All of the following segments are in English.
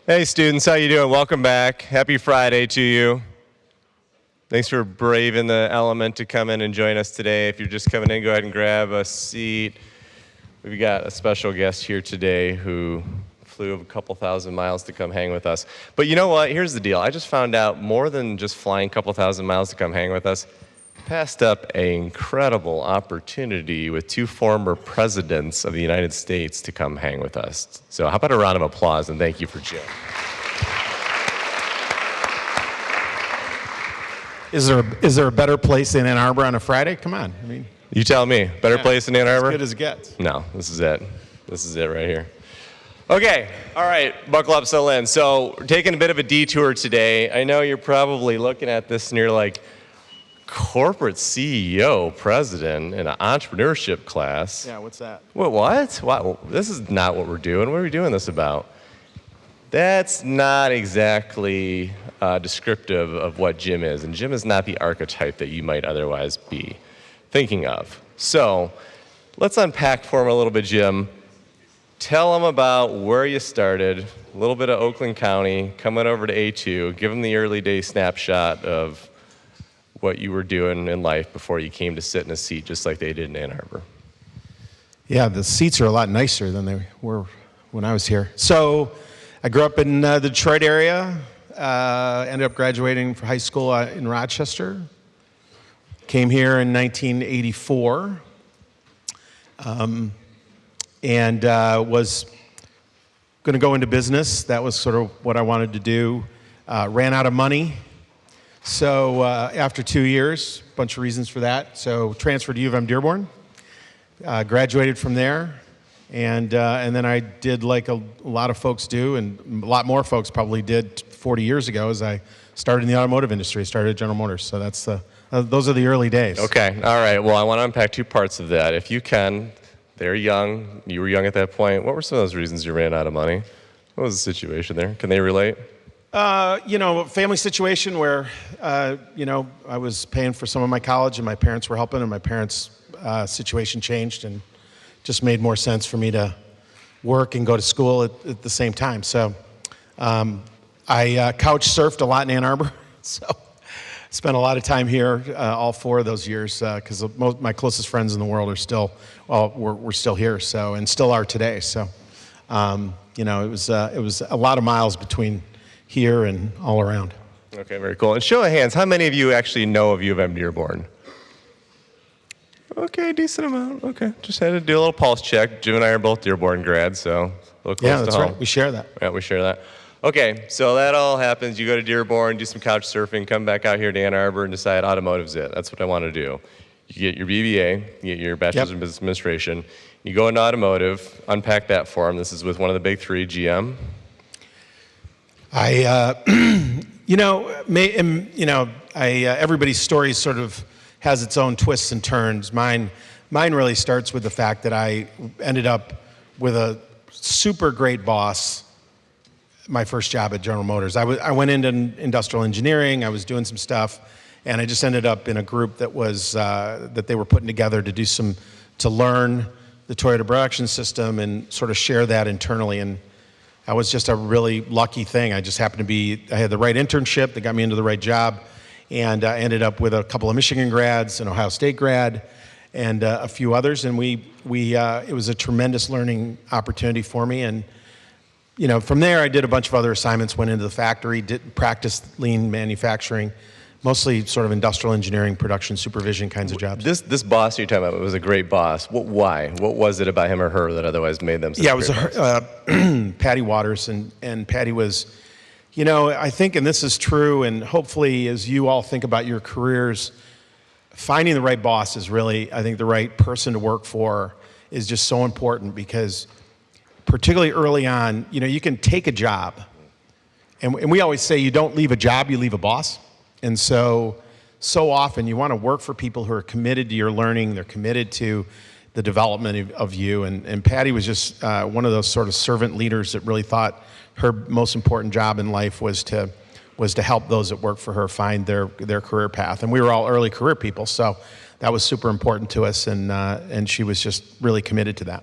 Hey students, how you doing? Welcome back. Happy Friday to you. Thanks for braving the element to come in and join us today. If you're just coming in, go ahead and grab a seat. We've got a special guest here today who flew a couple thousand miles to come hang with us. But you know what? Here's the deal. I just found out more than just flying a couple thousand miles to come hang with us. Passed up an incredible opportunity with two former presidents of the United States to come hang with us. So how about a round of applause and thank you for Jim. Is there a better place than Ann Arbor on a Friday? Come on. I mean, You tell me. Better place in Ann Arbor? as good as it gets. No, this is it. This is it right here. Okay, all right, buckle up, settle in. So we're taking a bit of a detour today. I know you're probably looking at this and you're like, corporate CEO, president in an entrepreneurship class. Yeah, what's that? What? This is not what we're doing. What are we doing this about? That's not exactly descriptive of what Jim is. And Jim is not the archetype that you might otherwise be thinking of. So let's unpack for him a little bit, Jim. Tell him about where you started, a little bit of Oakland County, coming over to A2, give him the early day snapshot of what you were doing in life before you came to sit in a seat just like they did in Ann Arbor. Yeah, the seats are a lot nicer than they were when I was here. So I grew up in the Detroit area, ended up graduating from high school in Rochester, came here in 1984, and was going to go into business. That was sort of what I wanted to do. Ran out of money. So after 2 years, a bunch of reasons for that. So transferred to U of M Dearborn, graduated from there, and then I did like a lot of folks do, and a lot more folks probably did 40 years ago, as I started in the automotive industry. I started at General Motors, so that's those are the early days. Okay, all right. Well, I want to unpack two parts of that. If you can, they're young. You were young at that point. What were some of those reasons you ran out of money? What was the situation there? Can they relate? Family situation where, I was paying for some of my college and my parents were helping, and my parents' situation changed and just made more sense for me to work and go to school at the same time. So I couch surfed a lot in Ann Arbor, so spent a lot of time here all 4 of those years because my closest friends in the world are still, we're still here, so, and still are today. So, it was a lot of miles between here and all around. Okay, very cool. And show of hands, how many of you actually know of U of M Dearborn? Okay, decent amount. Okay, just had to do a little pulse check. Jim and I are both Dearborn grads, so a little close to home. Yeah, that's right. We share that. Yeah, we share that. Okay, so that all happens. You go to Dearborn, do some couch surfing, come back out here to Ann Arbor and decide automotive's it. That's what I want to do. You get your BBA, you get your Bachelor's in Business Administration. You go into automotive, unpack that for them. This is with one of the big 3, GM. Everybody's story sort of has its own twists and turns. Mine really starts with the fact that I ended up with a super great boss my first job at General Motors. I went into industrial engineering, I was doing some stuff, and I just ended up in a group that was, that they were putting together to learn the Toyota production system and sort of share that internally. And that was just a really lucky thing. I just happened to I had the right internship that got me into the right job, and I ended up with a couple of Michigan grads, an Ohio State grad, and a few others, and it was a tremendous learning opportunity for me. And from there I did a bunch of other assignments, went into the factory, practiced lean manufacturing, mostly sort of industrial engineering, production supervision kinds of jobs. This boss you're talking about was a great boss. Why? What was it about him or her that otherwise made them such it was Patty Waters, and Patty was, I think, and this is true, and hopefully as you all think about your careers, finding the right boss is really, I think, the right person to work for is just so important, because particularly early on, you can take a job, and we always say you don't leave a job, you leave a boss. And so often you want to work for people who are committed to your learning, they're committed to the development of you. And Patty was just one of those sort of servant leaders that really thought her most important job in life was to help those that work for her find their career path. And we were all early career people, so that was super important to us, and she was just really committed to that.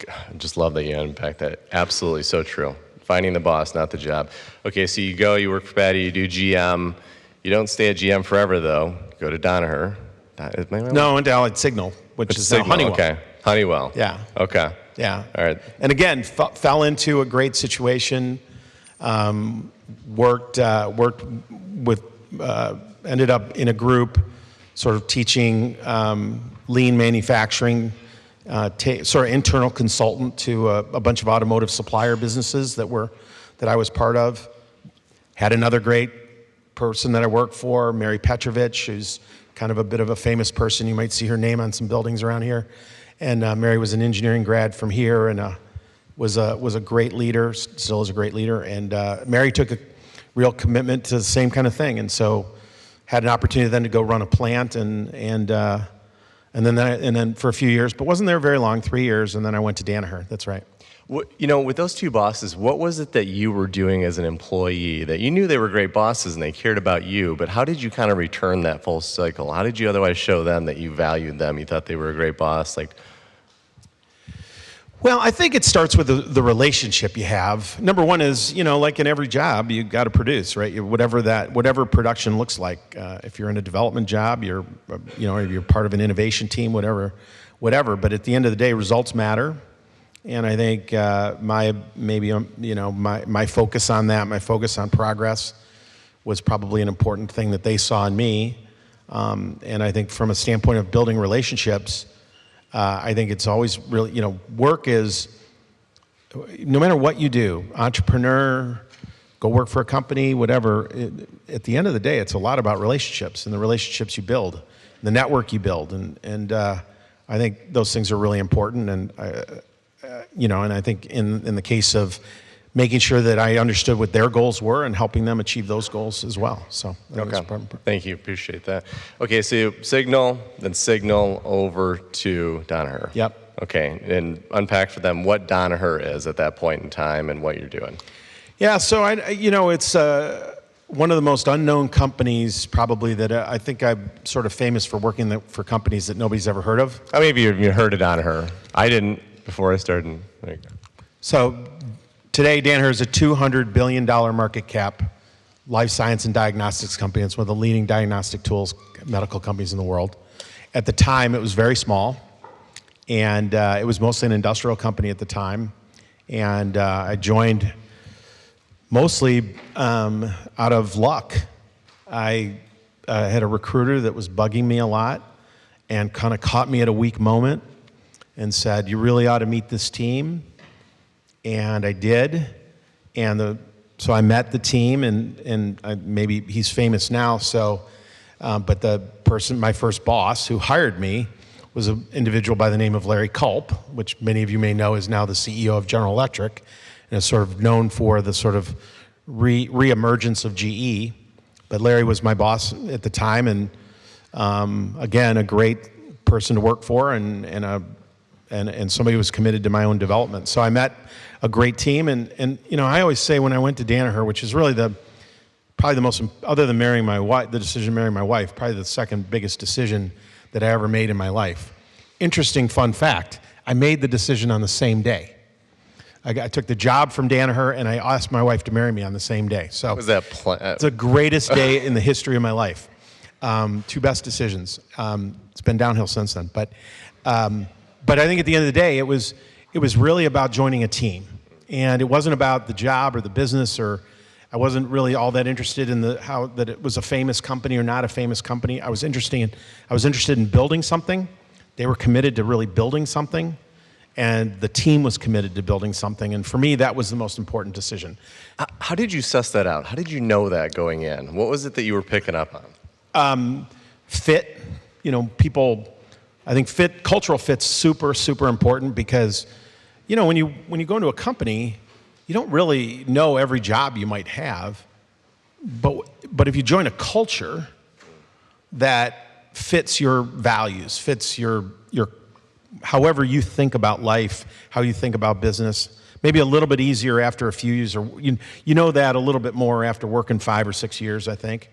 I just love that you unpacked that. Absolutely, so true. finding the boss, not the job. Okay, so you go, you work for Patty, you do GM. You don't stay at GM forever, though. You go to Danaher. No, I went to Allied Signal, which is now Honeywell. Okay, Honeywell. Yeah. Okay. Yeah. All right. And again, fell into a great situation. Worked with, ended up in a group, sort of teaching lean manufacturing, sort of internal consultant to a bunch of automotive supplier businesses that I was part of. Had another great person that I worked for, Mary Petrovich, who's kind of a bit of a famous person. You might see her name on some buildings around here. And Mary was an engineering grad from here and was a great leader, still is a great leader. And Mary took a real commitment to the same kind of thing. And so had an opportunity then to go run a plant and then for a few years, but wasn't there very long, 3 years, and then I went to Danaher. That's right. You know, with those two bosses, what was it that you were doing as an employee that you knew they were great bosses and they cared about you, but how did you kind of return that full cycle? How did you otherwise show them that you valued them, you thought they were a great boss? Well, I think it starts with the relationship you have. Number one is, like in every job, you got to produce, right? Whatever production looks like. If you're in a development job, you're part of an innovation team, whatever. But at the end of the day, results matter. And I think my focus on that, my focus on progress, was probably an important thing that they saw in me. And I think from a standpoint of building relationships, I think it's always really, work is, no matter what you do, entrepreneur, go work for a company, whatever, at the end of the day, it's a lot about relationships and the relationships you build, the network you build. And I think those things are really important. And and I think in the case of making sure that I understood what their goals were and helping them achieve those goals as well. So okay. Thank you. Appreciate that. Okay, so Signal over to Danaher. Yep. Okay, and unpack for them what Danaher is at that point in time and what you're doing. Yeah, so it's one of the most unknown companies probably that I think I'm sort of famous for working for companies that nobody's ever heard of. How many of you heard of Danaher? I didn't before I started. There you go. So today, Danaher is a $200 billion market cap life science and diagnostics company. It's one of the leading diagnostic tools medical companies in the world. At the time, it was very small, and it was mostly an industrial company at the time. And I joined mostly out of luck. I had a recruiter that was bugging me a lot and kind of caught me at a weak moment and said, "You really ought to meet this team." And I did, and so I met the team, and maybe he's famous now. So, but the person, my first boss, who hired me, was an individual by the name of Larry Culp, which many of you may know is now the CEO of General Electric, and is sort of known for the sort of re-emergence of GE. But Larry was my boss at the time, and again, a great person to work for, and somebody who was committed to my own development. So I met a great team, and I always say when I went to Danaher, which is really probably the most, other than marrying my wife, the decision to marry my wife, probably the second biggest decision that I ever made in my life. Interesting fun fact, I made the decision on the same day. I took the job from Danaher, and I asked my wife to marry me on the same day. So was that it's the greatest day in the history of my life. Two best decisions. It's been downhill since then, but I think at the end of the day, it was really about joining a team, and it wasn't about the job or the business, or I wasn't really all that interested in how that it was a famous company or not a famous company. I was interested in building something. They were committed to really building something, and the team was committed to building something. And for me, that was the most important decision. How did you suss that out? How did you know that going in? What was it that you were picking up on? Fit. People. I think cultural fit's super, super important because, when you go into a company, you don't really know every job you might have, but if you join a culture that fits your values, fits your however you think about life, how you think about business, maybe a little bit easier after a few years, or you know that a little bit more after working 5 or 6 years, I think,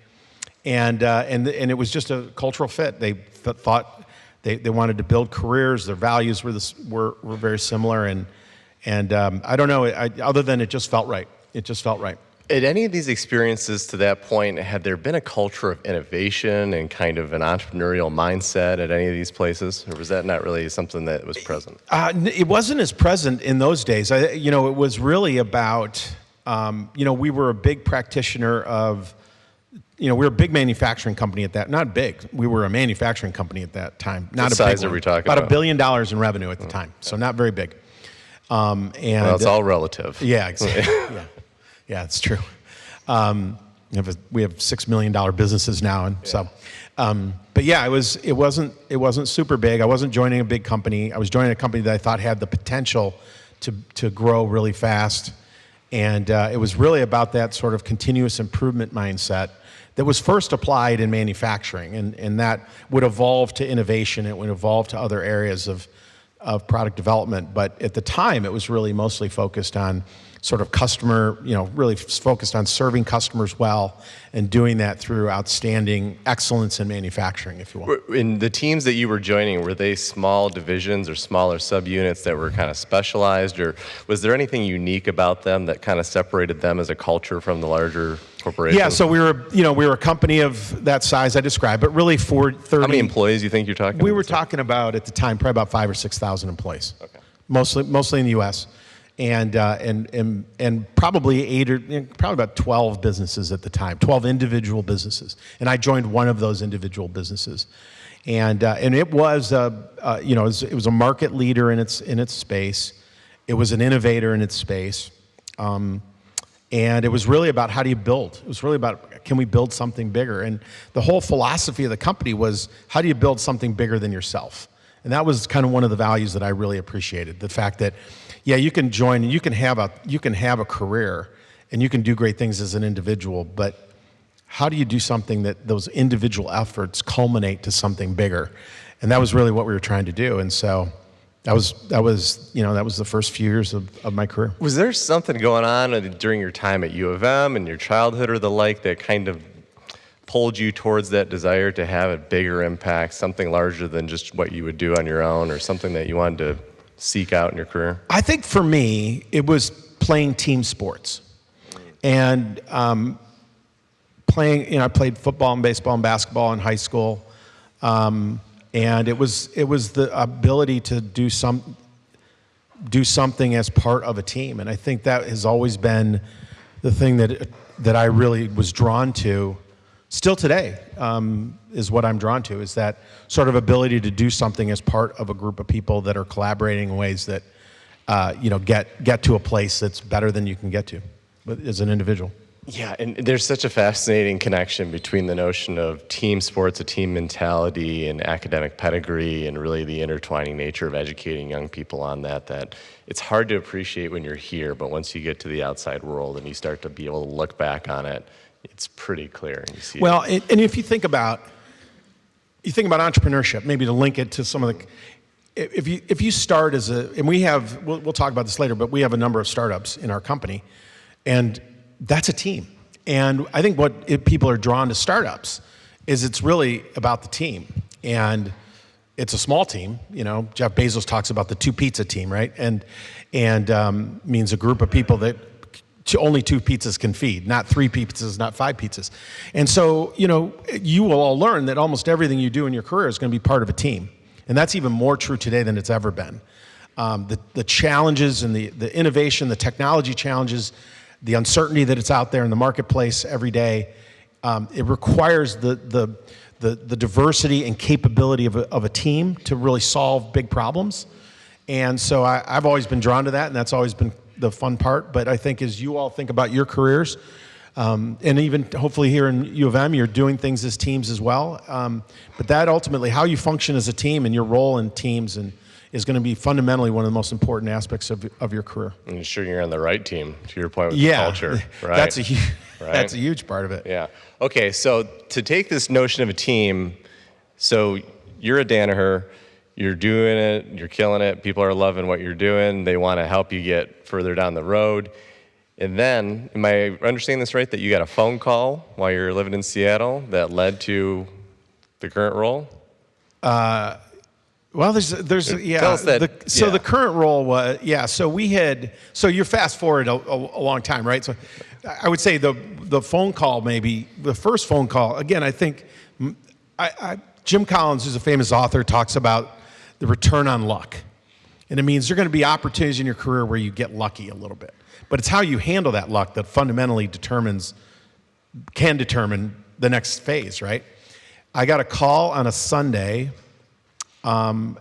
and it was just a cultural fit. They thought. They wanted to build careers. Their values were very similar, and And I don't know, other than it just felt right. It just felt right. At any of these experiences to that point, had there been a culture of innovation and kind of an entrepreneurial mindset at any of these places? Or was that not really something that was present? It wasn't as present in those days. It was really about, we were a big practitioner of, we were a big manufacturing company at that. Not big. We were a manufacturing company at that time. Not what a size big are we one. talking about about? $1 billion in revenue at the time. So not very big. Well, it's all relative. Yeah, exactly. Yeah, it's true. We have $6 million businesses now, and so. But yeah, it wasn't super big. I wasn't joining a big company. I was joining a company that I thought had the potential to grow really fast, and it was really about that sort of continuous improvement mindset that was first applied in manufacturing, and that would evolve to innovation. It would evolve to other areas of product development. But at the time, it was really mostly focused on sort of customer, really focused on serving customers well and doing that through outstanding excellence in manufacturing, if you will. In the teams that you were joining, were they small divisions or smaller subunits that were kind of specialized, or was there anything unique about them that kind of separated them as a culture from the larger corporation? Yeah, so we were a company of that size I described, but really for 30. How many employees do you think you're talking about? We were talking about, at the time, probably about 5,000 or 6,000 employees. Okay. Mostly in the U.S. And probably probably about 12 businesses at the time, 12 individual businesses, and I joined one of those individual businesses, and it was it was a market leader in its space, it was an innovator in its space, and it was really about how do you build. It was really about, can we build something bigger, and the whole philosophy of the company was, how do you build something bigger than yourself? And that was kind of one of the values that I really appreciated, the fact that, yeah, you can join and you can have a career and you can do great things as an individual, but how do you do something that those individual efforts culminate to something bigger? And that was really what we were trying to do. And so that was the first few years of my career. Was there something going on during your time at U of M and your childhood or the like that kind of pulled you towards that desire to have a bigger impact, something larger than just what you would do on your own, or something that you wanted to seek out in your career? I think for me, it was playing team sports. And I played football and baseball and basketball in high school. And it was the ability to do something as part of a team. And I think that has always been the thing that I really was drawn to. Still today is what I'm drawn to, is that sort of ability to do something as part of a group of people that are collaborating in ways that get to a place that's better than you can get to as an individual. Yeah, and there's such a fascinating connection between the notion of team sports, a team mentality, and academic pedigree, and really the intertwining nature of educating young people on that it's hard to appreciate when you're here, but once you get to the outside world and you start to be able to look back on it, it's pretty clear. And you see and if you think about entrepreneurship, maybe to link it to some of the, if you start and we'll talk about this later, but we have a number of startups in our company, and that's a team. And I think what people are drawn to startups is it's really about the team, and it's a small team. Jeff Bezos talks about the 2 pizza team, right? And means a group of people that only 2 pizzas can feed, not 3 pizzas, not 5 pizzas. And so, you will all learn that almost everything you do in your career is going to be part of a team. And that's even more true today than it's ever been. The challenges and the innovation, the technology challenges, the uncertainty that it's out there in the marketplace every day, it requires the diversity and capability of a team to really solve big problems. And so I've always been drawn to that, and that's always been the fun part. But I think as you all think about your careers, and even hopefully here in U of M, you're doing things as teams as well. But that ultimately, how you function as a team and your role in teams is going to be fundamentally one of the most important aspects of your career. And ensuring you're on the right team, to your point with the culture, right? That's a huge part of it. Yeah. Okay, so to take this notion of a team, so you're a Danaher, you're doing it, you're killing it, people are loving what you're doing, they want to help you get further down the road. And then, am I understanding this right, that you got a phone call while you're living in Seattle that led to the current role? Well, there's yeah. Tell us that. The current role was so you're fast forward a long time, right? So I would say the phone call, maybe the first phone call. Again, I think Jim Collins, who's a famous author, talks about the return on luck, and it means there are going to be opportunities in your career where you get lucky a little bit, but it's how you handle that luck that fundamentally can determine the next phase, right? I got a call on a Sunday. From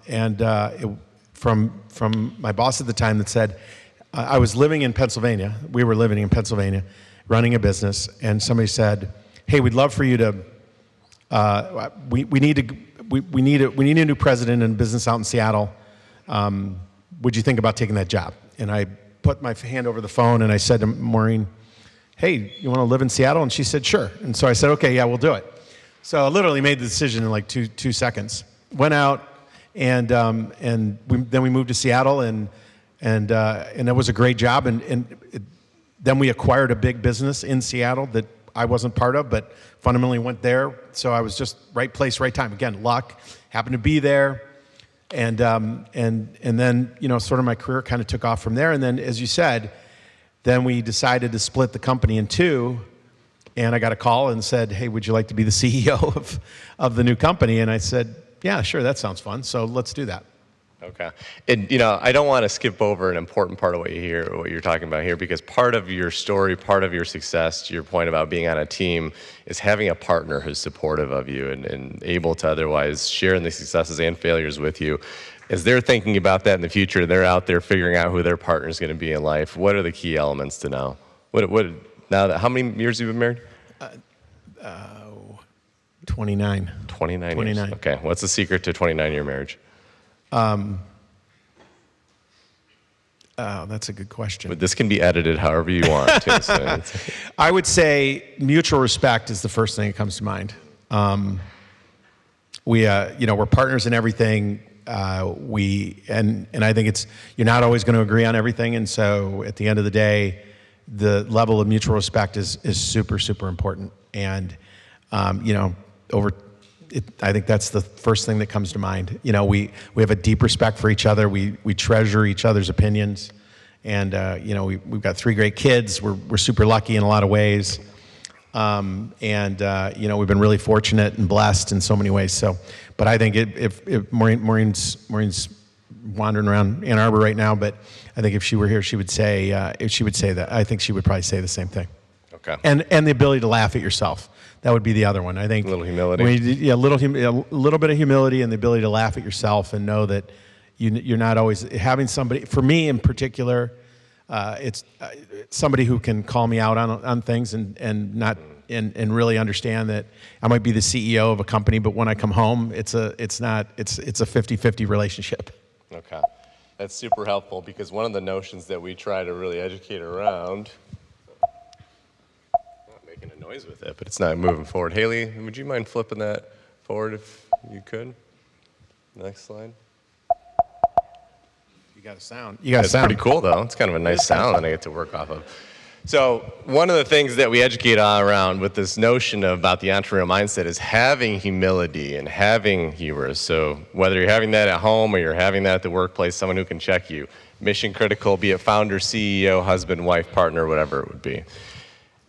my boss at the time that said, I was living in Pennsylvania. We were living in Pennsylvania, running a business, and somebody said, "Hey, we'd love for you to. We need a new president in business out in Seattle. Would you think about taking that job?" And I put my hand over the phone and I said to Maureen, "Hey, you want to live in Seattle?" And she said, "Sure." And so I said, "Okay, yeah, we'll do it." So I literally made the decision in like two seconds. Went out. And then we moved to Seattle, and it was a great job. Then we acquired a big business in Seattle that I wasn't part of, but fundamentally went there. So I was just right place, right time. Again, luck. Happened to be there, and then sort of my career kind of took off from there. And then, as you said, then we decided to split the company in two. And I got a call and said, "Hey, would you like to be the CEO of the new company?" And I said, "Yeah, sure, that sounds fun. So let's do that." Okay. And I don't want to skip over an important part of what you're talking about here, because part of your story, part of your success, to your point about being on a team, is having a partner who's supportive of you and able to otherwise share in the successes and failures with you. As they're thinking about that in the future, they're out there figuring out who their partner is going to be in life. What are the key elements to know? How many years have you been married? 29. 29 years. Okay. What's the secret to 29-year marriage? That's a good question. But this can be edited however you want to. So I would say mutual respect is the first thing that comes to mind. We're partners in everything. And I think you're not always going to agree on everything. And so at the end of the day, the level of mutual respect is super, super important. And, I think that's the first thing that comes to mind. We have a deep respect for each other. We treasure each other's opinions. And, we've got 3 great kids. We're super lucky in a lot of ways. We've been really fortunate and blessed in so many ways. So, but I think if Maureen's wandering around Ann Arbor right now, but I think if she were here, she would say that. I think she would probably say the same thing. Okay. And the ability to laugh at yourself. That would be the other one. I think a little humility. A little bit of humility and the ability to laugh at yourself and know that you're not always having somebody. For me in particular, it's somebody who can call me out on things and really understand that I might be the CEO of a company, but when I come home, it's a 50-50 relationship. Okay. That's super helpful, because one of the notions that we try to really educate around, not making a noise with it, but it's not moving forward. Haley, would you mind flipping that forward if you could? Next slide. You got a sound. It's pretty cool, though. It's kind of a nice sound that I get to work off of. So one of the things that we educate all around with this notion about the entrepreneurial mindset is having humility and having hubris. So whether you're having that at home or you're having that at the workplace, someone who can check you, mission critical, be it founder, CEO, husband, wife, partner, whatever it would be.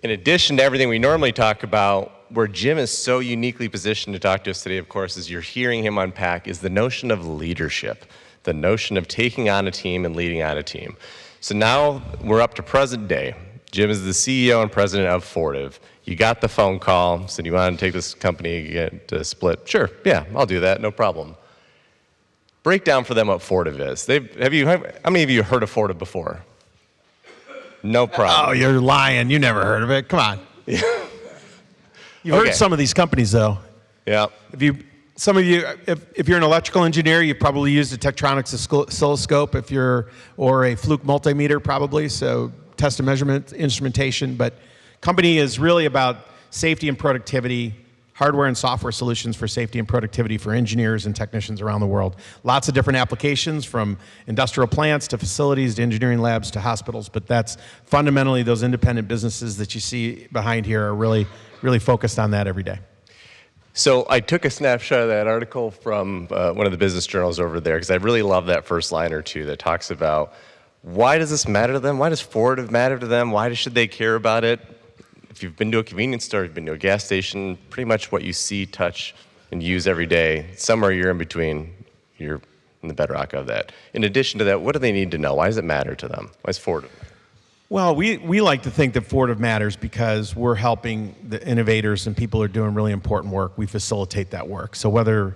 In addition to everything we normally talk about, where Jim is so uniquely positioned to talk to us today, of course, as you're hearing him unpack, is the notion of leadership, the notion of taking on a team and leading on a team. So now we're up to present day. Jim is the CEO and president of Fortive. You got the phone call, said you wanted to take this company to split. Sure, yeah, I'll do that, no problem. Break down for them what Fortive is. How many of you heard of Fortive before? No problem. Oh, you're lying. You never heard of it. Come on. You've heard of some of these companies, though. Yeah. If you're an electrical engineer, you've probably used a Tektronix oscilloscope, or a Fluke multimeter, probably. So test and measurement instrumentation. But company is really about safety and productivity, hardware and software solutions for safety and productivity for engineers and technicians around the world. Lots of different applications, from industrial plants to facilities to engineering labs to hospitals. But that's fundamentally those independent businesses that you see behind here are really, really focused on that every day. So I took a snapshot of that article from one of the business journals over there because I really love that first line or two that talks about why does this matter to them? Why does Ford matter to them? Why should they care about it? If you've been to a convenience store, you've been to a gas station, pretty much what you see, touch, and use every day, somewhere you're in between, you're in the bedrock of that. In addition to that, what do they need to know? Why does it matter to them? Why is Ford? Well, we like to think that Fortive matters because we're helping the innovators and people who are doing really important work. We facilitate that work. So whether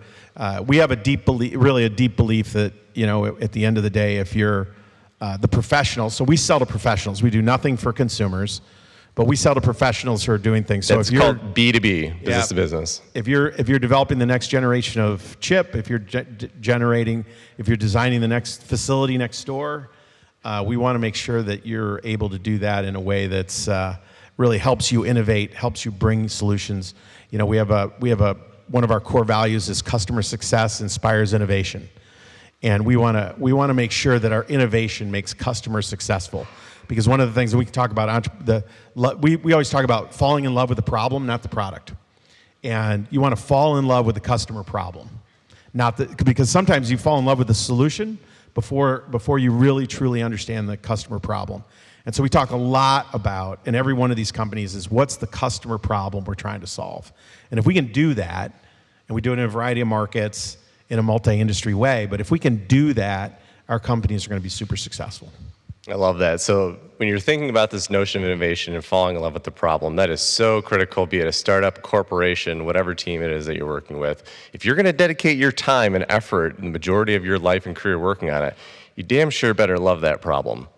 we have a deep belief, really a deep belief that, you know, at the end of the day, if you're the professionals, so we sell to professionals. We do nothing for consumers, but we sell to professionals who are doing things. So That's if you're called B2B, business to business. If you're developing the next generation of chip, if you're designing the next facility next door, we want to make sure that you're able to do that in a way that's really helps you innovate, helps you bring solutions. You know, we have one of our core values is customer success inspires innovation, and we want to make sure that our innovation makes customers successful. Because one of the things that we can talk about, we always talk about falling in love with the problem, not the product. And you want to fall in love with the customer problem, because sometimes you fall in love with the solution before you really truly understand the customer problem. And so we talk a lot about, in every one of these companies, is what's the customer problem we're trying to solve. And if we can do that, and we do it in a variety of markets in a multi-industry way, but if we can do that, our companies are going to be super successful. I love that. So when you're thinking about this notion of innovation and falling in love with the problem, that is so critical, be it a startup, corporation, whatever team it is that you're working with. If you're going to dedicate your time and effort and the majority of your life and career working on it, you damn sure better love that problem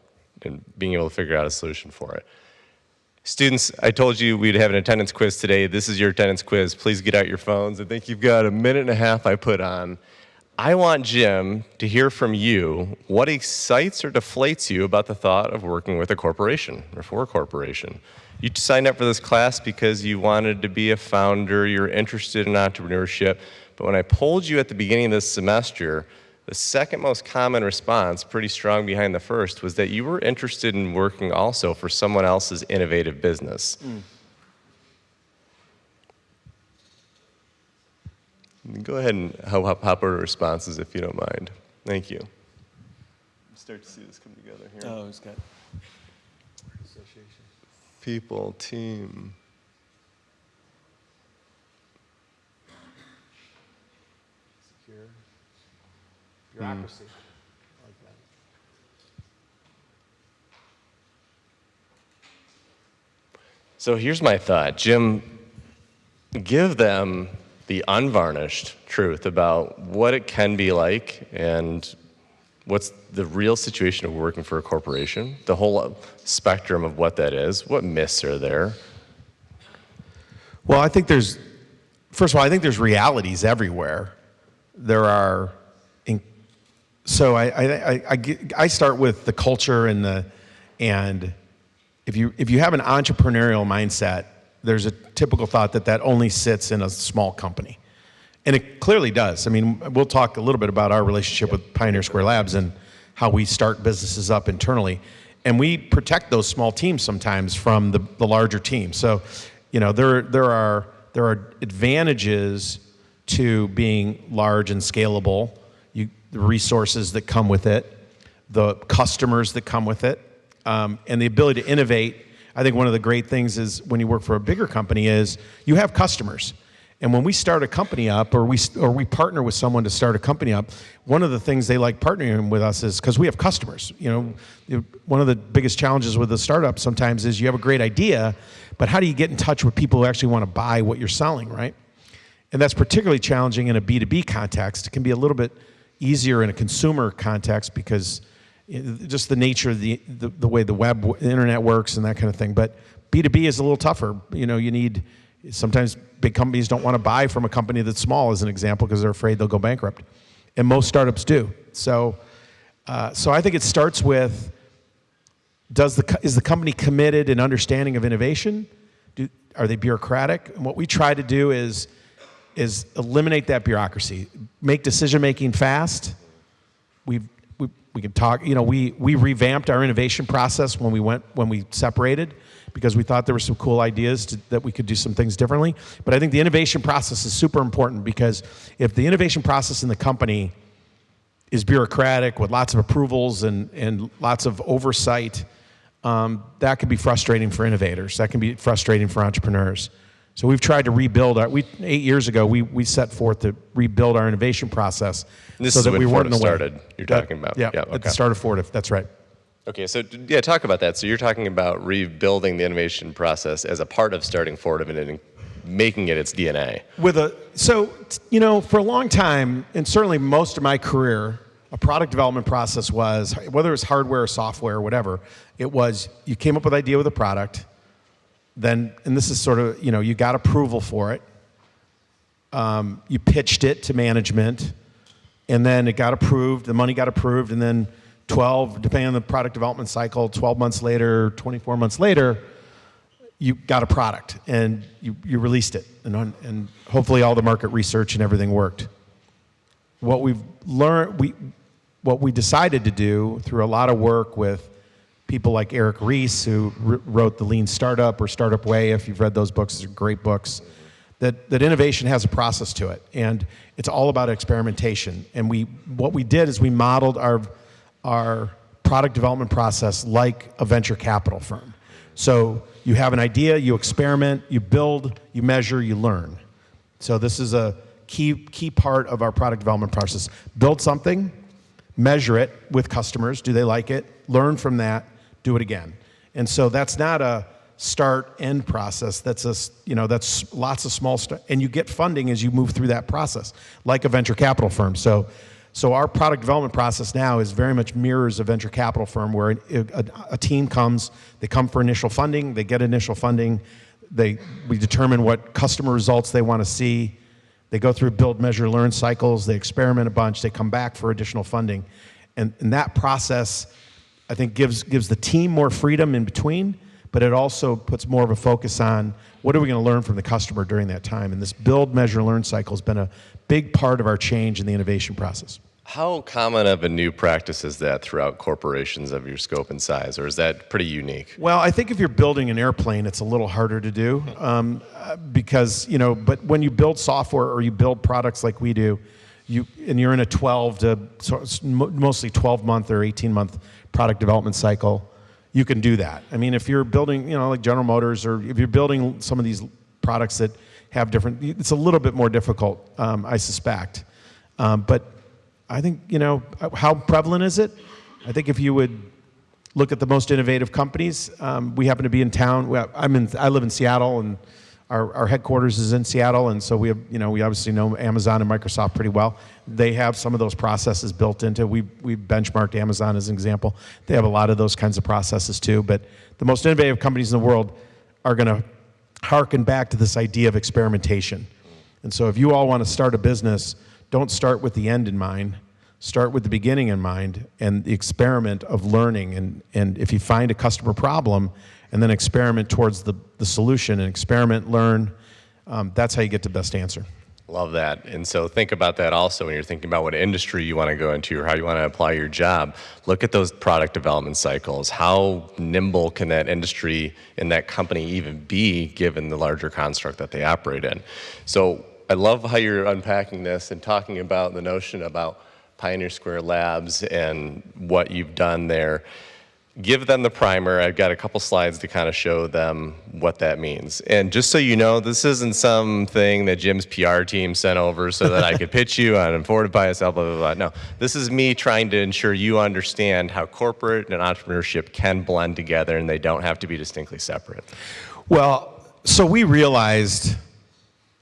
and being able to figure out a solution for it. Students, I told you we'd have an attendance quiz today. This is your attendance quiz. Please get out your phones. I think you've got a minute and a half I put on. I want Jim to hear from you what excites or deflates you about the thought of working with a corporation or for a corporation. You signed up for this class because you wanted to be a founder, you're interested in entrepreneurship, but when I polled you at the beginning of this semester, the second most common response, pretty strong behind the first, was that you were interested in working also for someone else's innovative business. Go ahead and hop over responses if you don't mind. Thank you. Start to see this come together here. Oh, it's got association. People, team. Secure. Bureaucracy. I like that. So here's my thought. Jim, give them the unvarnished truth about what it can be like and what's the real situation of working for a corporation, the whole spectrum of what that is, what myths are there. Well, first of all, I think there's realities everywhere. There are, so I start with the culture and if you have an entrepreneurial mindset, there's a typical thought that only sits in a small company. And it clearly does. I mean, we'll talk a little bit about our relationship with Pioneer Square Labs and how we start businesses up internally. And we protect those small teams sometimes from the larger team. So, you know, there are advantages to being large and scalable, the resources that come with it, the customers that come with it, and the ability to innovate. I think one of the great things is when you work for a bigger company is you have customers. And when we start a company up or we partner with someone to start a company up, one of the things they like partnering with us is because we have customers. You know, one of the biggest challenges with a startup sometimes is you have a great idea, but how do you get in touch with people who actually want to buy what you're selling, right? And that's particularly challenging in a B2B context. It can be a little bit easier in a consumer context because just the nature of the way the internet works and that kind of thing. But B2B is a little tougher. You know, sometimes big companies don't want to buy from a company that's small, as an example, because they're afraid they'll go bankrupt. And most startups do. So I think it starts with, is the company committed in understanding of innovation? Are they bureaucratic? And what we try to do is eliminate that bureaucracy, make decision-making fast. We can talk, you know, we revamped our innovation process when we separated because we thought there were some cool ideas that we could do some things differently. But I think the innovation process is super important, because if the innovation process in the company is bureaucratic with lots of approvals and lots of oversight, that can be frustrating for innovators. That can be frustrating for entrepreneurs. So we've tried to rebuild 8 years ago, we set forth to rebuild our innovation process. This so is that when we weren't in the way. started, you're talking about. Yeah, okay. at the start of Fortive, that's right. Okay, so yeah, talk about that. So you're talking about rebuilding the innovation process as a part of starting Fortive and making it its DNA. For a long time, and certainly most of my career, a product development process was, whether it was hardware or software or whatever, it was you came up with an idea with a product, then, and this is sort of, you got approval for it, you pitched it to management, and then it got approved, the money got approved, and then 12, depending on the product development cycle, 12 months later, 24 months later, you got a product, and you released it, and hopefully all the market research and everything worked. What we've learned, what we decided to do through a lot of work with people like Eric Ries, who wrote The Lean Startup or Startup Way, if you've read those books, they're great books, that innovation has a process to it, and it's all about experimentation. And what we did is we modeled our product development process like a venture capital firm. So you have an idea, you experiment, you build, you measure, you learn. So this is a key part of our product development process. Build something, measure it with customers. Do they like it? Learn from that. Do it again. And so that's not a start-end process. That's that's lots of small stuff, and you get funding as you move through that process, like a venture capital firm. So our product development process now is very much mirrors a venture capital firm, where a team comes, they come for initial funding, they get initial funding, we determine what customer results they want to see, they go through build, measure, learn cycles, they experiment a bunch, they come back for additional funding, and that process, I think, gives the team more freedom in between, but it also puts more of a focus on what are we going to learn from the customer during that time. And this build, measure, learn cycle has been a big part of our change in the innovation process. How common of a new practice is that throughout corporations of your scope and size, or is that pretty unique? Well, I think if you're building an airplane, it's a little harder to do, because, but when you build software or you build products like we do, you're in a mostly 12-month or 18-month product development cycle, you can do that. I mean, if you're building, like General Motors, or if you're building some of these products that have different, it's a little bit more difficult, I suspect. But I think, how prevalent is it? I think if you would look at the most innovative companies, we happen to be in town. I live in Seattle, and our headquarters is in Seattle, and so we have, we obviously know Amazon and Microsoft pretty well. They have some of those processes built into. We benchmarked Amazon as an example. They have a lot of those kinds of processes too. But the most innovative companies in the world are going to harken back to this idea of experimentation. And so if you all want to start a business, don't start with the end in mind. Start with the beginning in mind and the experiment of learning. And if you find a customer problem, and then experiment towards the solution, and experiment, learn, that's how you get the best answer. Love that. And so think about that also when you're thinking about what industry you want to go into or how you want to apply your job. Look at those product development cycles. How nimble can that industry and that company even be given the larger construct that they operate in? So I love how you're unpacking this and talking about the notion about Pioneer Square Labs and what you've done there. Give them the primer. I've got a couple slides to kind of show them what that means. And just so you know, this isn't something that Jim's PR team sent over so that I could pitch you on Fortive by itself, blah, blah, blah. No, this is me trying to ensure you understand how corporate and entrepreneurship can blend together and they don't have to be distinctly separate. Well, so we realized,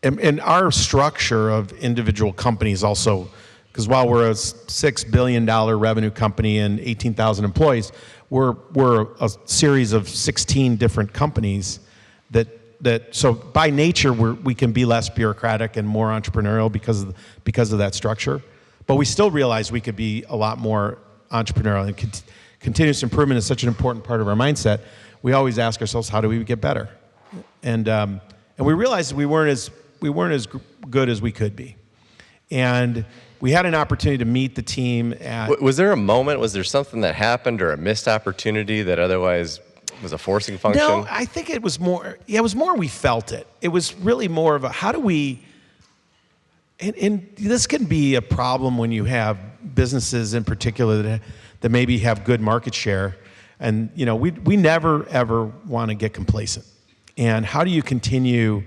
in our structure of individual companies also, because while we're a $6 billion revenue company and 18,000 employees, we're a series of 16 different companies that so by nature we can be less bureaucratic and more entrepreneurial because of that structure. But we still realize we could be a lot more entrepreneurial, and continuous improvement is such an important part of our mindset. We always ask ourselves, how do we get better? And we realized we weren't as good as we could be. And we had an opportunity to meet the team at... Was there a moment, was there something that happened or a missed opportunity that otherwise was a forcing function? No, I think it was more. Yeah, it was more. We felt it. It was really more of a how do we. And this can be a problem when you have businesses in particular that maybe have good market share, and we never ever want to get complacent. And how do you continue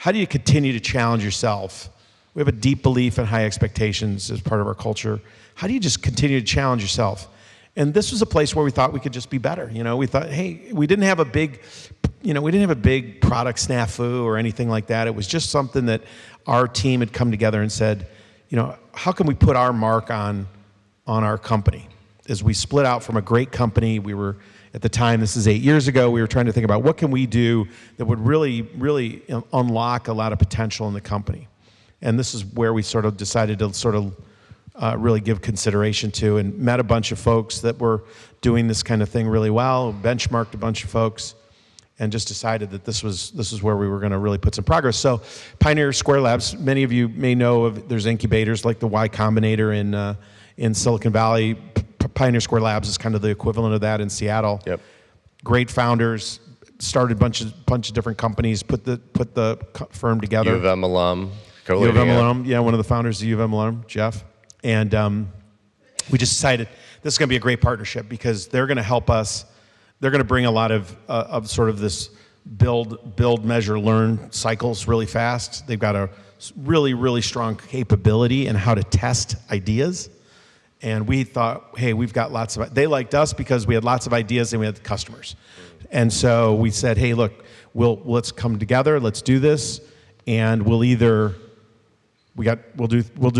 to challenge yourself? We have a deep belief in high expectations as part of our culture. How do you just continue to challenge yourself? And this was a place where we thought we could just be better. We thought, hey, we didn't have a big product snafu or anything like that. It was just something that our team had come together and said, how can we put our mark on our company? As we split out from a great company, we were, at the time, this is 8 years ago, we were trying to think about what can we do that would really, really unlock a lot of potential in the company. And this is where we sort of decided to really give consideration to, and met a bunch of folks that were doing this kind of thing really well, benchmarked a bunch of folks, and just decided that this was where we were going to really put some progress. So Pioneer Square Labs, many of you may know of, there's incubators like the Y Combinator in Silicon Valley. Pioneer Square Labs is kind of the equivalent of that in Seattle. Yep. Great founders, started a bunch of different companies, put the firm together. U of M alum. U of M alum, yeah, one of the founders of U of M alum, Jeff. And we just decided this is going to be a great partnership because they're going to help us. They're going to bring a lot of sort of this build, measure, learn cycles really fast. They've got a really, really strong capability in how to test ideas. And we thought, hey, we've got they liked us because we had lots of ideas and we had customers. And so we said, hey, look, let's come together, let's do this, and we'll do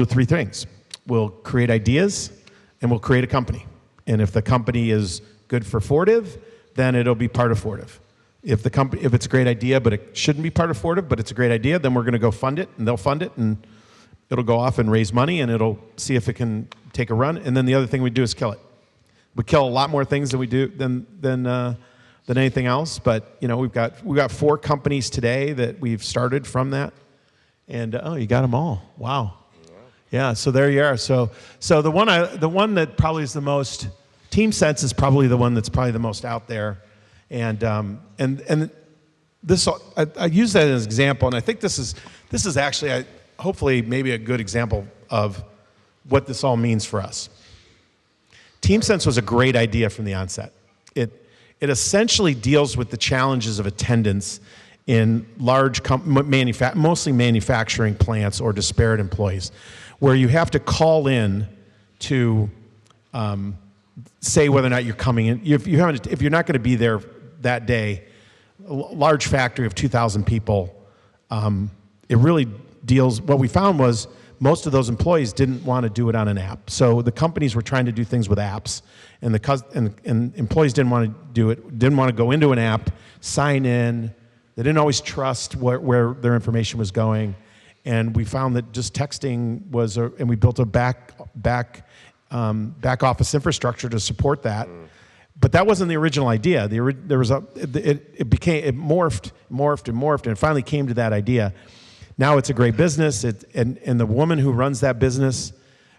three things. We'll create ideas, and we'll create a company. And if the company is good for Fortive, then it'll be part of Fortive. If it's a great idea, but it shouldn't be part of Fortive, but it's a great idea, then we're going to go fund it, and they'll fund it, and it'll go off and raise money, and it'll see if it can take a run. And then the other thing we do is kill it. We kill a lot more things than we do than anything else. But we've got 4 companies today that we've started from that. And you got them all. Wow. Yeah. So there you are. So the one that probably is the most TeamSense is probably the one that's probably the most out there. And this I use that as an example, and I think this is actually hopefully maybe a good example of what this all means for us. TeamSense was a great idea from the onset. It essentially deals with the challenges of attendance in large, mostly manufacturing plants or disparate employees, where you have to call in to say whether or not you're coming in. If you're not going to be there that day, a large factory of 2,000 people, it really deals. What we found was most of those employees didn't want to do it on an app. So the companies were trying to do things with apps, and employees didn't want to do it. Didn't want to go into an app, sign in. They didn't always trust where their information was going, and we found that just texting was, and we built a back office infrastructure to support that. But that wasn't the original idea. It morphed, and it finally came to that idea. Now it's a great business, and the woman who runs that business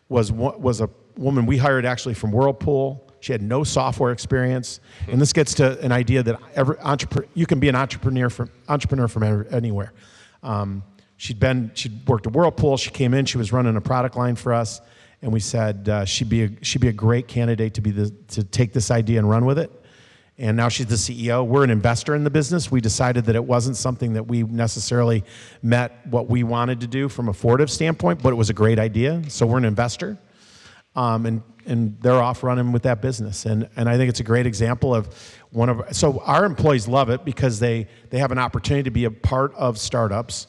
was a woman we hired actually from Whirlpool. She had no software experience, and this gets to an idea that you can be an entrepreneur from anywhere. She'd worked at Whirlpool. She came in. She was running a product line for us, and we said she'd be a great candidate to take this idea and run with it. And now she's the CEO. We're an investor in the business. We decided that it wasn't something that we necessarily met what we wanted to do from a Fortive standpoint, but it was a great idea. So we're an investor, and they're off running with that business. And I think it's a great example of so our employees love it because they have an opportunity to be a part of startups.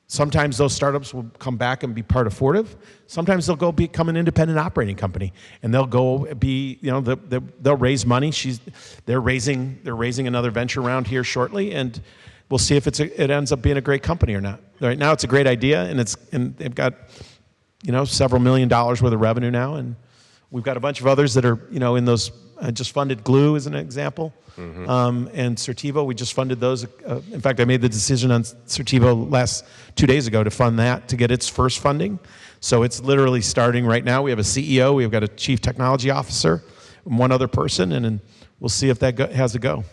Sometimes those startups will come back and be part of Fortive. Sometimes they'll go become an independent operating company, and they'll go be, they'll raise money. They're raising another venture round here shortly, and we'll see if it ends up being a great company or not. Right now, it's a great idea, and they've got, several $1 million worth of revenue now, and we've got a bunch of others that are, in those. I just funded Glue as an example. Mm-hmm. And Certivo, we just funded those. In fact, I made the decision on Certivo 2 days ago to fund that, to get its first funding. So it's literally starting right now. We have a CEO, we've got a chief technology officer, and one other person, and we'll see if that has a go.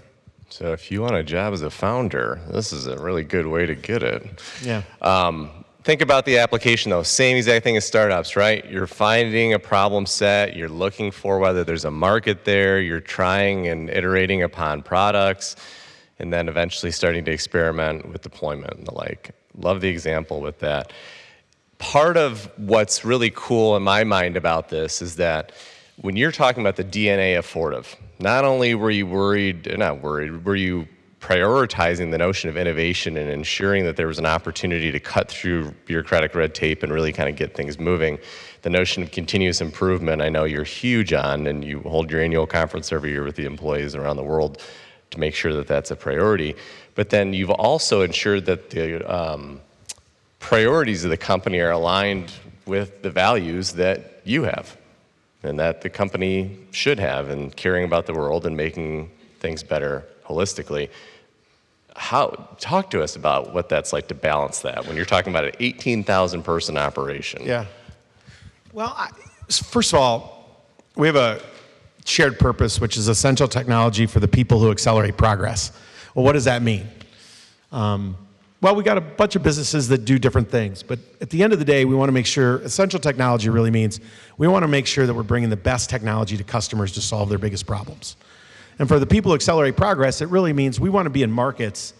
So if you want a job as a founder, this is a really good way to get it. Yeah. Think about the application though, same exact thing as startups, right? You're finding a problem set, you're looking for whether there's a market there, you're trying and iterating upon products, and then eventually starting to experiment with deployment and the like. Love the example with that. Part of what's really cool in my mind about this is that when you're talking about the DNA of Fortive, not only were you were you prioritizing the notion of innovation and ensuring that there was an opportunity to cut through bureaucratic red tape and really kind of get things moving. The notion of continuous improvement, I know you're huge on, and you hold your annual conference every year with the employees around the world to make sure that that's a priority. But then you've also ensured that the priorities of the company are aligned with the values that you have and that the company should have in caring about the world and making things better holistically. Talk to us about what that's like to balance that when you're talking about an 18,000 person operation. Yeah. Well, first of all, we have a shared purpose, which is essential technology for the people who accelerate progress. Well, what does that mean? Well, we got a bunch of businesses that do different things, but at the end of the day, we want to make sure essential technology really means we want to make sure that we're bringing the best technology to customers to solve their biggest problems. And for the people who accelerate progress, it really means we want to be in markets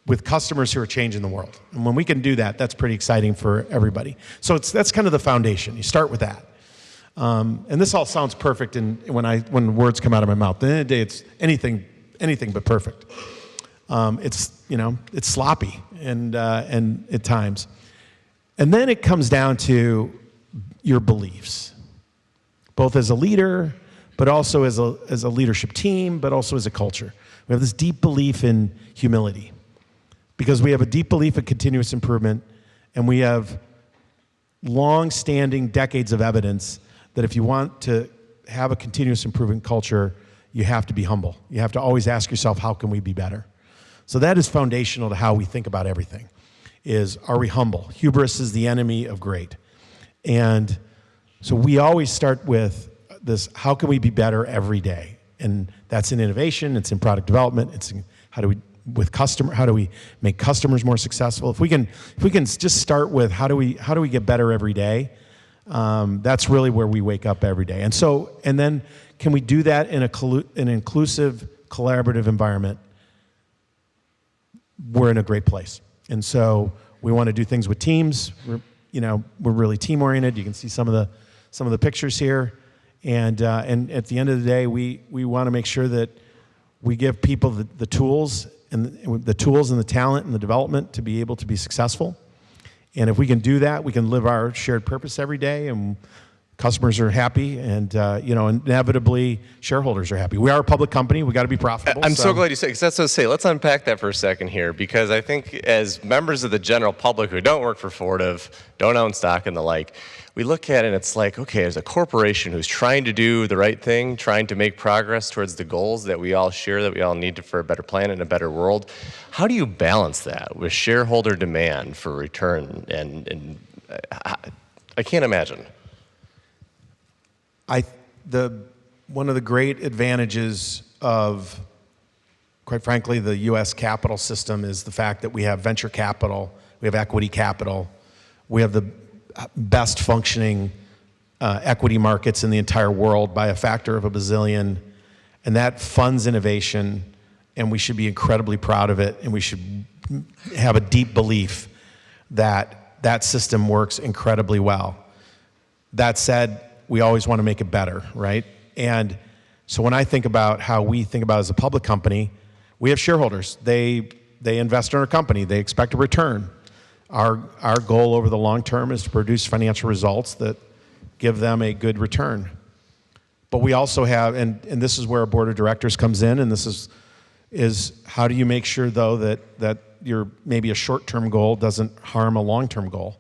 with customers who are changing the world. And when we can do that, that's pretty exciting for everybody. So that's kind of the foundation. You start with that. And this all sounds perfect when words come out of my mouth. At the end of the day, it's anything but perfect. It's sloppy and at times. And then it comes down to your beliefs, both as a leader, but also as a leadership team, but also as a culture. We have this deep belief in humility because we have a deep belief in continuous improvement, and we have long-standing decades of evidence that if you want to have a continuous improvement culture, you have to be humble. You have to always ask yourself, how can we be better? So that is foundational to how we think about everything, are we humble? Hubris is the enemy of great. And so we always start with this, how can we be better every day? And that's in innovation, it's in product development, it's in how do we make customers more successful? If we can just start with how do we get better every day, that's really where we wake up every day. And then can we do that in an inclusive, collaborative environment? We're in a great place. And so we want to do things with teams. We're really team oriented. You can see some of the pictures here. And at the end of the day, we want to make sure that we give people the tools and the talent and the development to be able to be successful. And if we can do that, we can live our shared purpose every day, and customers are happy, and inevitably shareholders are happy. We are a public company. We got to be profitable. I'm so glad you said, because that's what I say. Let's unpack that for a second here, because I think as members of the general public who don't work for Fortive, don't own stock and the like, we look at it and it's like, okay, there's a corporation who's trying to do the right thing, trying to make progress towards the goals that we all share, that we all need for a better planet and a better world. How do you balance that with shareholder demand for return? And I can't imagine. One of the great advantages of, quite frankly, the U.S. capital system is the fact that we have venture capital, we have equity capital, we have the best functioning equity markets in the entire world by a factor of a bazillion, and that funds innovation, and we should be incredibly proud of it, and we should have a deep belief that that system works incredibly well. That said, we always want to make it better, right? And so when I think about how we think about as a public company, we have shareholders. They invest in our company. They expect a return. Our goal over the long term is to produce financial results that give them a good return. But we also have, and this is where a board of directors comes in, and this is how do you make sure, though, that your maybe a short-term goal doesn't harm a long-term goal?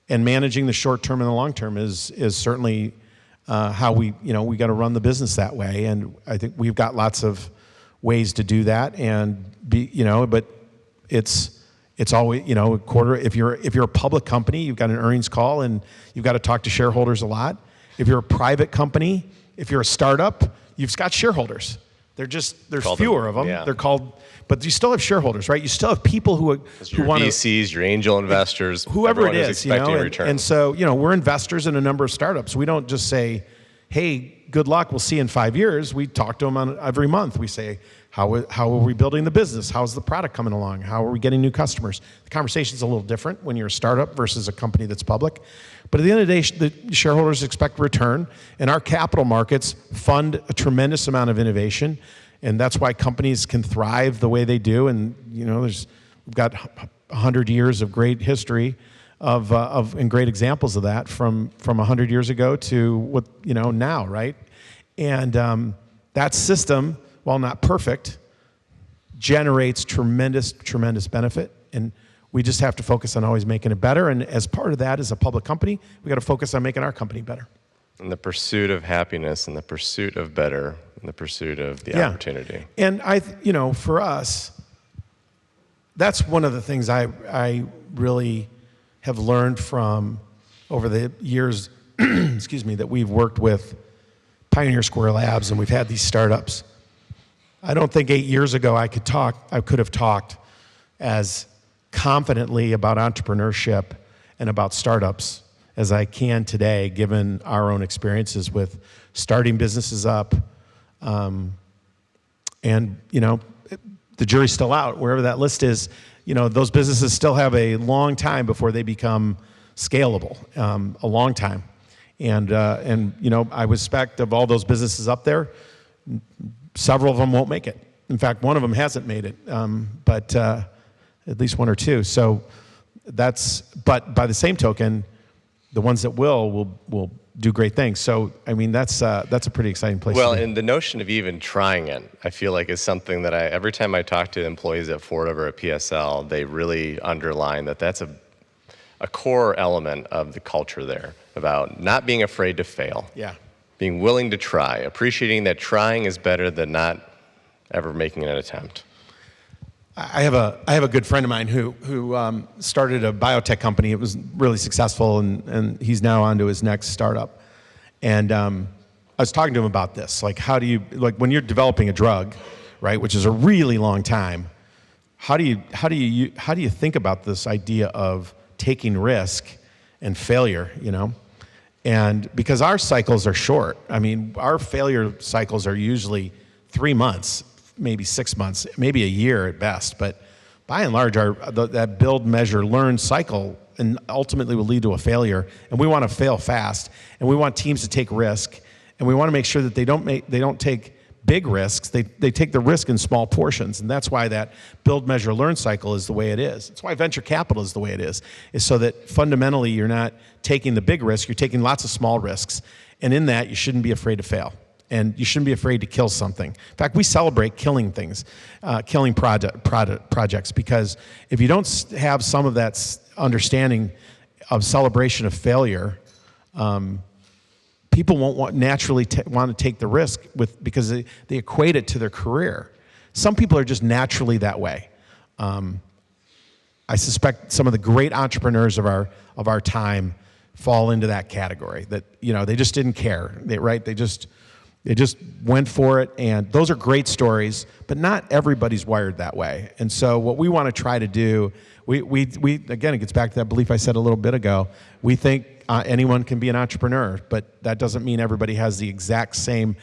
And managing the short-term and the long-term is certainly how we got to run the business that way. And I think we've got lots of ways to do that, and but it's always, a quarter. If you're a public company, you've got an earnings call and you've got to talk to shareholders a lot. If you're a private company, if you're a startup, you've got shareholders. There's Called fewer them, of them. yeah. They're called, but you still have shareholders, right? You still have people who Your want to, VCs, your angel investors, whoever it everyone is, expecting a return. and so, we're investors in a number of startups. We don't just say, hey, good luck, we'll see you in 5 years. We talk to them every month. We say, how are we building the business? How's the product coming along? How are we getting new customers? The conversation's a little different when you're a startup versus a company that's public. But at the end of the day, the shareholders expect return, and our capital markets fund a tremendous amount of innovation, and that's why companies can thrive the way they do. And we've got 100 years of great history and great examples of that from 100 years ago to what now, right? And that system, while not perfect, generates tremendous benefit, and we just have to focus on always making it better. And as part of that, as a public company, we got to focus on making our company better. In the pursuit of happiness, in the pursuit of better, in the pursuit of the opportunity. And for us, that's one of the things I really have learned from over the years, excuse me, that we've worked with Pioneer Square Labs and we've had these startups. I don't think 8 years ago I could have talked as confidently about entrepreneurship and about startups as I can today, given our own experiences with starting businesses up. And the jury's still out. Wherever that list is, those businesses still have a long time before they become scalable, a long time. And I suspect of all those businesses up there, several of them won't make it. In fact, one of them hasn't made it, but at least one or two. So but by the same token, the ones that will do great things. So, that's a pretty exciting place. Well, and the notion of even trying it, I feel like is something that every time I talk to employees at Ford over at PSL, they really underline that's a core element of the culture there, about not being afraid to fail. Yeah. Being willing to try, appreciating that trying is better than not ever making an attempt. I have a good friend of mine who started a biotech company. It was really successful, and he's now on to his next startup. And I was talking to him about this, like when you're developing a drug, right, which is a really long time, how do you think about this idea of taking risk and failure, And because our cycles are short, our failure cycles are usually 3 months, maybe 6 months, maybe a year at best. But by and large, that build, measure, learn cycle and ultimately will lead to a failure. And we want to fail fast, and we want teams to take risk, and we want to make sure that they don't take big risks. They take the risk in small portions, and that's why that build, measure, learn cycle is the way it is. That's why venture capital is the way it is so that fundamentally you're not taking the big risk, you're taking lots of small risks, and in that you shouldn't be afraid to fail. And you shouldn't be afraid to kill something. In fact, we celebrate killing things, killing projects, because if you don't have some of that understanding of celebration of failure, people won't naturally want to take the risk because they equate it to their career. Some people are just naturally that way. I suspect some of the great entrepreneurs of our time fall into that category. That they just didn't care, right? They just went for it, and those are great stories, but not everybody's wired that way. And so what we want to try to do, we again, it gets back to that belief I said a little bit ago. We think anyone can be an entrepreneur, but that doesn't mean everybody has the exact same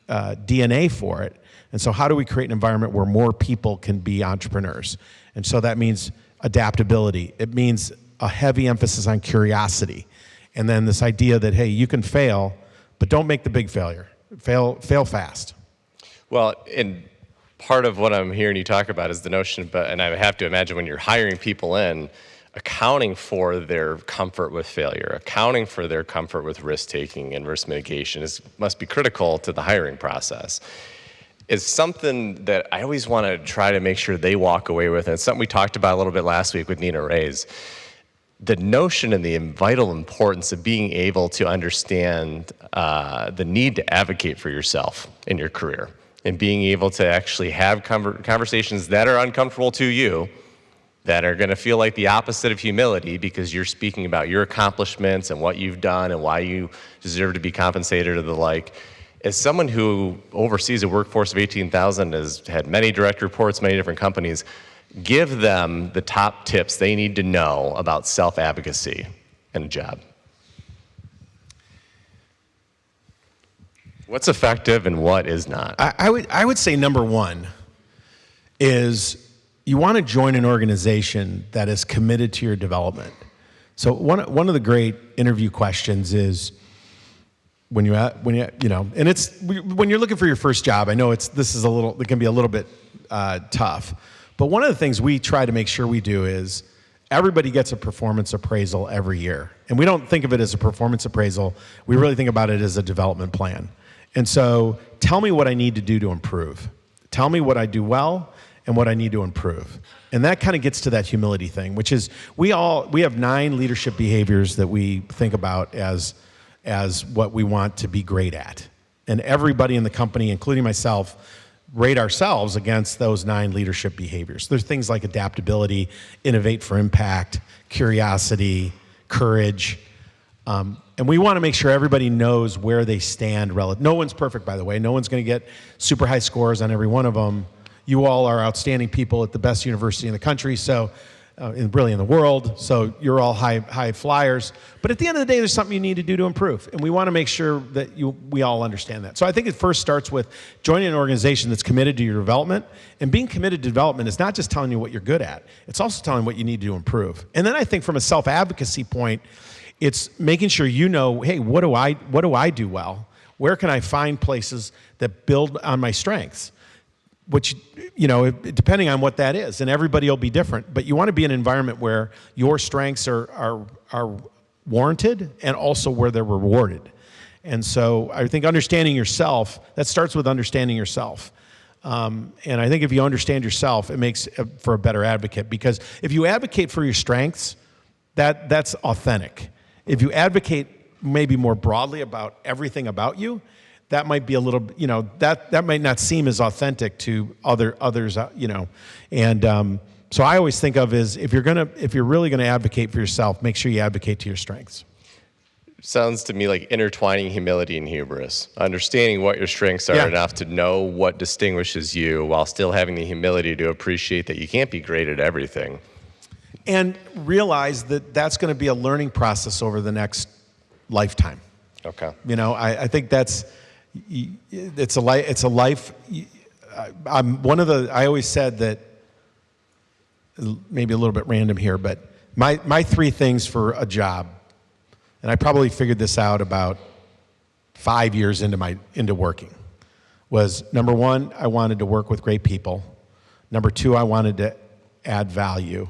DNA for it. And so how do we create an environment where more people can be entrepreneurs? And so that means adaptability. It means a heavy emphasis on curiosity. And then this idea that, hey, you can fail, but don't make the big failure. Fail fast. Well, and part of what I'm hearing you talk about is the notion, and I have to imagine when you're hiring people in, accounting for their comfort with failure, accounting for their comfort with risk-taking and risk mitigation must be critical to the hiring process. It's something that I always want to try to make sure they walk away with, and it's something we talked about a little bit last week with Nina Reyes. The notion and the vital importance of being able to understand the need to advocate for yourself in your career, and being able to actually have conversations that are uncomfortable to you, that are going to feel like the opposite of humility because you're speaking about your accomplishments and what you've done and why you deserve to be compensated or the like. as someone who oversees a workforce of 18,000, has had many direct reports, many different companies, give them the top tips they need to know about self-advocacy in a job. What's effective and what is not? I would say number one is you want to join an organization that is committed to your development. So one of the great interview questions is when you're looking for your first job. I know it can be a little bit tough, but one of the things we try to make sure we do is everybody gets a performance appraisal every year, and we don't think of it as a performance appraisal. We really think about it as a development plan. And so, tell me what I need to do to improve. Tell me what I do well and what I need to improve. And that kind of gets to that humility thing, which is we have 9 leadership behaviors that we think about as what we want to be great at. And everybody in the company, including myself, rate ourselves against those 9 leadership behaviors. There's things like adaptability, innovate for impact, curiosity, courage. And we want to make sure everybody knows where they stand relative. No one's perfect, by the way. No one's going to get super high scores on every one of them. You all are outstanding people at the best university in the country, so really in the world. So you're all high flyers. But at the end of the day, there's something you need to do to improve, and we want to make sure that we all understand that. So I think it first starts with joining an organization that's committed to your development. And being committed to development is not just telling you what you're good at; it's also telling what you need to improve. And then I think from a self-advocacy point, it's making sure you know, hey, what do I do well? Where can I find places that build on my strengths? Which, depending on what that is, and everybody will be different, but you want to be in an environment where your strengths are warranted and also where they're rewarded. And so I think understanding yourself, that starts with understanding yourself. And I think if you understand yourself, it makes for a better advocate, because if you advocate for your strengths, that's authentic. If you advocate maybe more broadly about everything about you, that might be a little, that might not seem as authentic to others, And so I always think of is if you're really gonna advocate for yourself, make sure you advocate to your strengths. Sounds to me like intertwining humility and hubris, understanding what your strengths are enough to know what distinguishes you, while still having the humility to appreciate that you can't be great at everything. And realize that that's going to be a learning process over the next lifetime. Okay. I think it's a life. I always said that, maybe a little bit random here, but my 3 things for a job, and I probably figured this out about 5 years into working, was number 1, I wanted to work with great people. Number 2, I wanted to add value.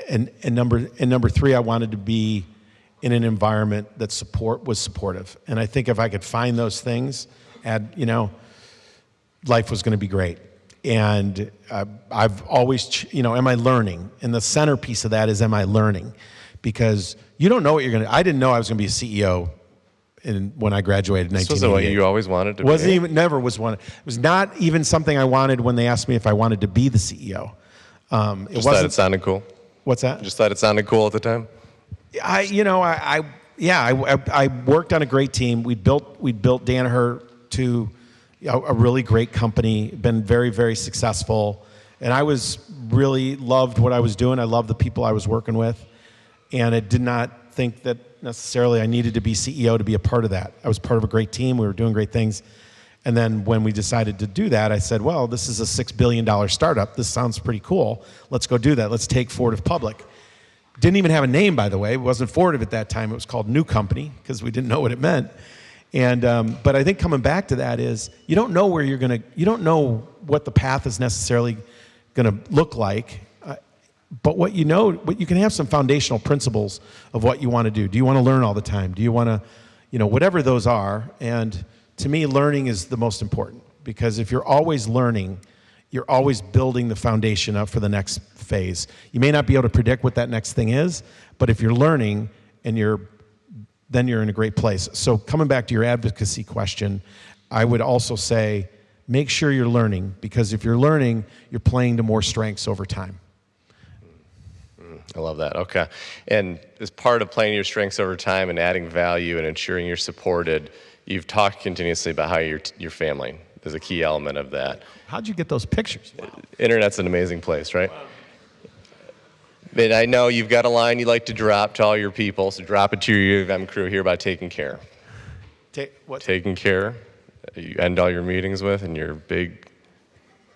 And number 3, I wanted to be in an environment that was supportive. And I think if I could find those things, life was going to be great. And I've always, am I learning? And the centerpiece of that is, am I learning? Because you don't know what you're going to. I didn't know I was going to be a CEO when I graduated in 1988. This wasn't what you always wanted to be? Never was one. It was not even something I wanted when they asked me if I wanted to be the CEO. Just thought it sounded cool? What's that? Just thought it sounded cool at the time? I worked on a great team. We built Danaher to a really great company, been very, very successful. And I really loved what I was doing. I loved the people I was working with. And I did not think that necessarily I needed to be CEO to be a part of that. I was part of a great team. We were doing great things. And then when we decided to do that, I said, well, this is a $6 billion startup. This sounds pretty cool. Let's go do that. Let's take Fortive public. Didn't even have a name, by the way. It wasn't Fortive at that time. It was called New Company, because we didn't know what it meant. And but I think coming back to that is, you don't know where you don't know what the path is necessarily going to look like. But what you can have some foundational principles of what you want to do. Do you want to learn all the time? Do you want to, whatever those are. And to me, learning is the most important, because if you're always learning, you're always building the foundation up for the next phase. You may not be able to predict what that next thing is, but if you're learning, then you're in a great place. So coming back to your advocacy question, I would also say, make sure you're learning, because if you're learning, you're playing to more strengths over time. I love that. Okay. And as part of playing your strengths over time and adding value and ensuring you're supported, you've talked continuously about how your family is a key element of that. How'd you get those pictures? Wow. Internet's an amazing place, right? Wow. But I know you've got a line you like to drop to all your people, so drop it to your U of M crew here about taking care. Taking care. You end all your meetings with, and you're big,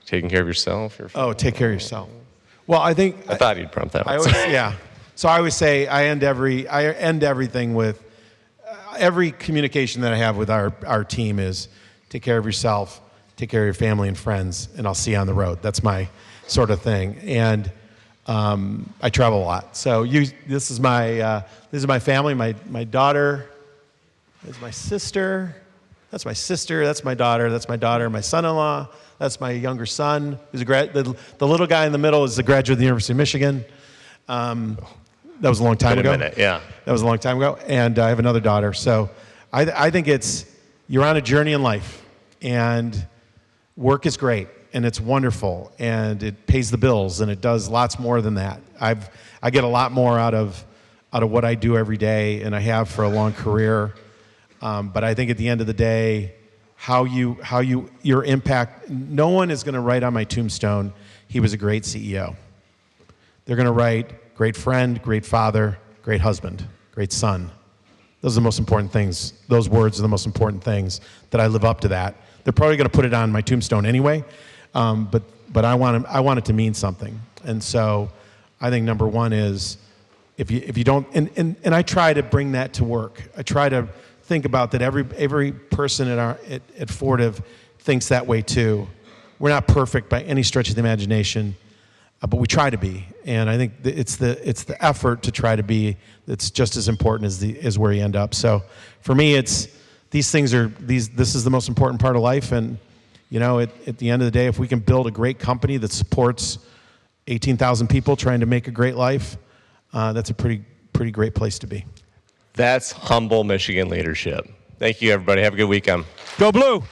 taking care of yourself. Take care of yourself. Well, I thought you'd prompt that one. Yeah. So I always say I end everything with every communication that I have with our team is take care of yourself, take care of your family and friends, and I'll see you on the road. That's my sort of thing. And I travel a lot. So this is my family. My daughter is my sister. That's my sister. That's my daughter. That's my daughter. My son-in-law. That's my younger son. Who's the little guy in the middle is the graduate of the University of Michigan. That was a long time ago. Yeah. That was a long time ago. And I have another daughter. So I think you're on a journey in life, and work is great, and it's wonderful, and it pays the bills, and it does lots more than that. I get a lot more out of what I do every day, and I have for a long career. But I think at the end of the day, your impact, no one is going to write on my tombstone, he was a great CEO. They're going to write great friend, great father, great husband, great son. Those are the most important things. Those words are the most important things that I live up to that. They're probably going to put it on my tombstone anyway, but I want it to mean something. And so I think number one is if you don't, and I try to bring that to work. I try to think about that every person at Fortive thinks that way too. We're not perfect by any stretch of the imagination, but we try to be. And I think it's the effort to try to be that's just as important as where you end up. So for me, this is the most important part of life. And at the end of the day, if we can build a great company that supports 18,000 people trying to make a great life, that's a pretty great place to be. That's humble Michigan leadership. Thank you, everybody. Have a good weekend. Go Blue!